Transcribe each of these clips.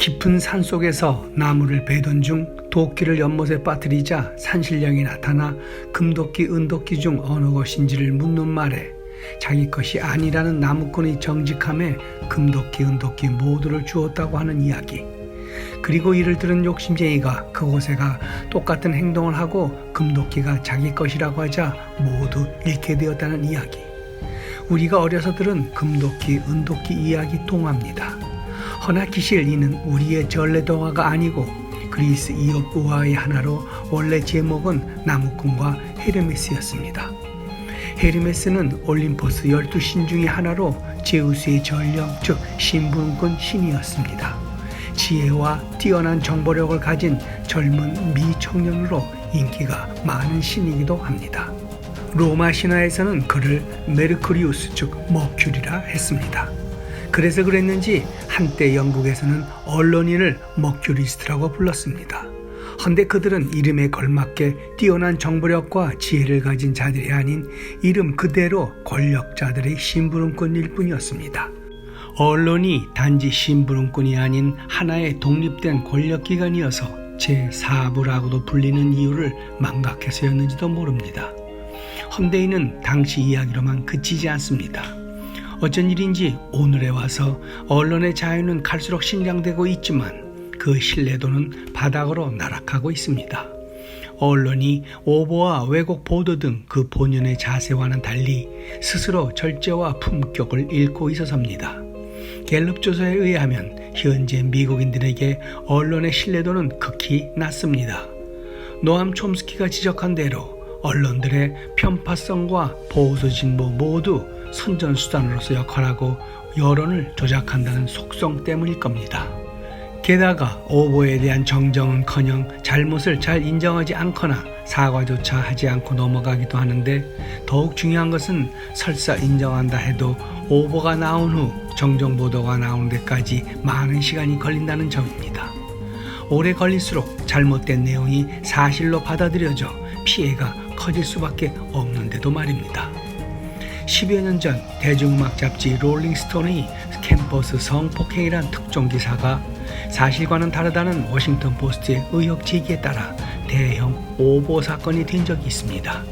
깊은 산속에서 나무를 베던 중 도끼를 연못에 빠뜨리자 산신령이 나타나 금도끼, 은도끼 중 어느 것인지를 묻는 말에 자기 것이 아니라는 나무꾼의 정직함에 금도끼, 은도끼 모두를 주었다고 하는 이야기. 그리고 이를 들은 욕심쟁이가 그곳에 가 똑같은 행동을 하고 금도끼가 자기 것이라고 하자 모두 잃게 되었다는 이야기. 우리가 어려서 들은 금도끼, 은도끼 이야기 동화입니다. 허나 기실 이는 우리의 전래동화가 아니고 그리스 이업 우화의 하나로 원래 제목은 나무꾼과 헤르메스였습니다. 헤르메스는 올림포스 12신 중의 하나로 제우스의 전령 즉 심부름꾼 신이었습니다. 지혜와 뛰어난 정보력을 가진 젊은 미청년으로 인기가 많은 신이기도 합니다. 로마 신화에서는 그를 메르쿠리우스 즉 머큐리라 했습니다. 그래서 그랬는지 한때 영국에서는 언론인을 머큐리스트라고 불렀습니다. 헌데 그들은 이름에 걸맞게 뛰어난 정보력과 지혜를 가진 자들이 아닌 이름 그대로 권력자들의 심부름꾼일 뿐이었습니다. 언론이 단지 심부름꾼이 아닌 하나의 독립된 권력기관이어서 제4부라고도 불리는 이유를 망각해서였는지도 모릅니다. 헌데 이는 당시 이야기로만 그치지 않습니다. 어쩐 일인지 오늘에 와서 언론의 자유는 갈수록 신장되고 있지만 그 신뢰도는 바닥으로 나락하고 있습니다. 언론이 오보와 왜곡 보도 등 그 본연의 자세와는 달리 스스로 절제와 품격을 잃고 있어서입니다. 갤럽 조사에 의하면 현재 미국인들에게 언론의 신뢰도는 극히 낮습니다. 노암 촘스키가 지적한 대로 언론들의 편파성과 보수 진보 모두 선전수단으로서 역할하고 여론을 조작한다는 속성 때문일 겁니다. 게다가 오보에 대한 정정은커녕 잘못을 잘 인정하지 않거나 사과조차 하지 않고 넘어가기도 하는데 더욱 중요한 것은 설사 인정한다 해도 오보가 나온 후 정정보도가 나오는 데까지 많은 시간이 걸린다는 점입니다. 오래 걸릴수록 잘못된 내용이 사실로 받아들여져 피해가 커질 수밖에 없는데도 말입니다. 10여 년 전 대중음악 잡지 롤링스톤의 캠퍼스 성폭행이란 특종 기사가 사실과는 다르다는 워싱턴 포스트의 의혹 제기에 따라 대형 오보 사건이 된 적이 있습니다.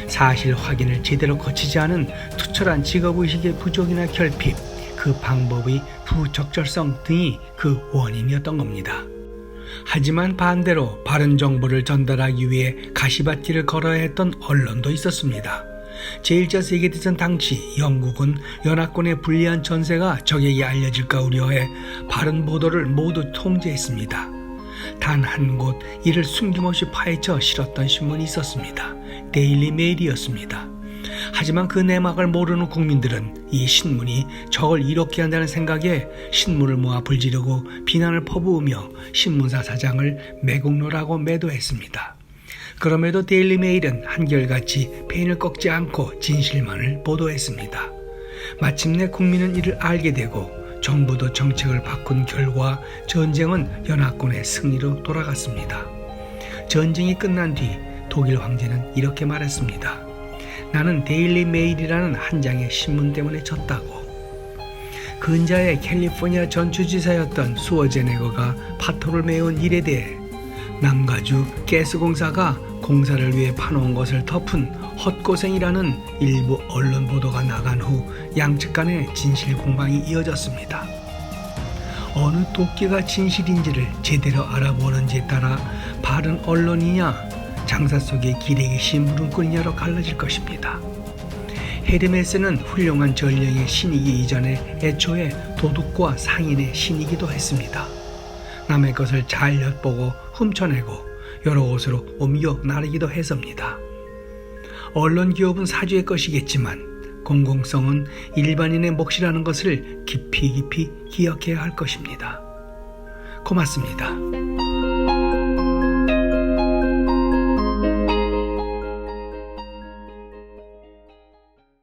사실 확인을 제대로 거치지 않은 투철한 직업의식의 부족이나 결핍, 그 방법의 부적절성 등이 그 원인이었던 겁니다. 하지만 반대로 바른 정보를 전달하기 위해 가시밭길을 걸어야 했던 언론도 있었습니다. 제1차 세계대전 당시 영국은 연합군의 불리한 전세가 적에게 알려질까 우려해 바른 보도를 모두 통제했습니다. 단 한 곳 이를 숨김없이 파헤쳐 실었던 신문이 있었습니다. 데일리 메일이었습니다. 하지만 그 내막을 모르는 국민들은 이 신문이 적을 이롭게 한다는 생각에 신문을 모아 불지르고 비난을 퍼부으며 신문사 사장을 매국노라고 매도했습니다. 그럼에도 데일리 메일은 한결같이 펜을 꺾지 않고 진실만을 보도했습니다. 마침내 국민은 이를 알게 되고 정부도 정책을 바꾼 결과 전쟁은 연합군의 승리로 돌아갔습니다. 전쟁이 끝난 뒤 독일 황제는 이렇게 말했습니다. 나는 데일리 메일이라는 한 장의 신문 때문에 졌다고. 근자의 캘리포니아 전 주지사였던 수어제네거가 파토를 메운 일에 대해 남가주 가스공사가 공사를 위해 파놓은 것을 덮은 헛고생이라는 일부 언론 보도가 나간 후 양측 간의 진실 공방이 이어졌습니다. 어느 도끼가 진실인지를 제대로 알아보는지에 따라 바른 언론이냐 장사 속의 기레기 심부름꾼이냐로 갈라질 것입니다. 헤르메스는 훌륭한 전령의 신이기 이전에 애초에 도둑과 상인의 신이기도 했습니다. 남의 것을 잘 엿보고 훔쳐내고 여러 곳으로 옮겨 나르기도 해서입니다. 언론 기업은 사주의 것이겠지만 공공성은 일반인의 몫이라는 것을 깊이 기억해야 할 것입니다. 고맙습니다.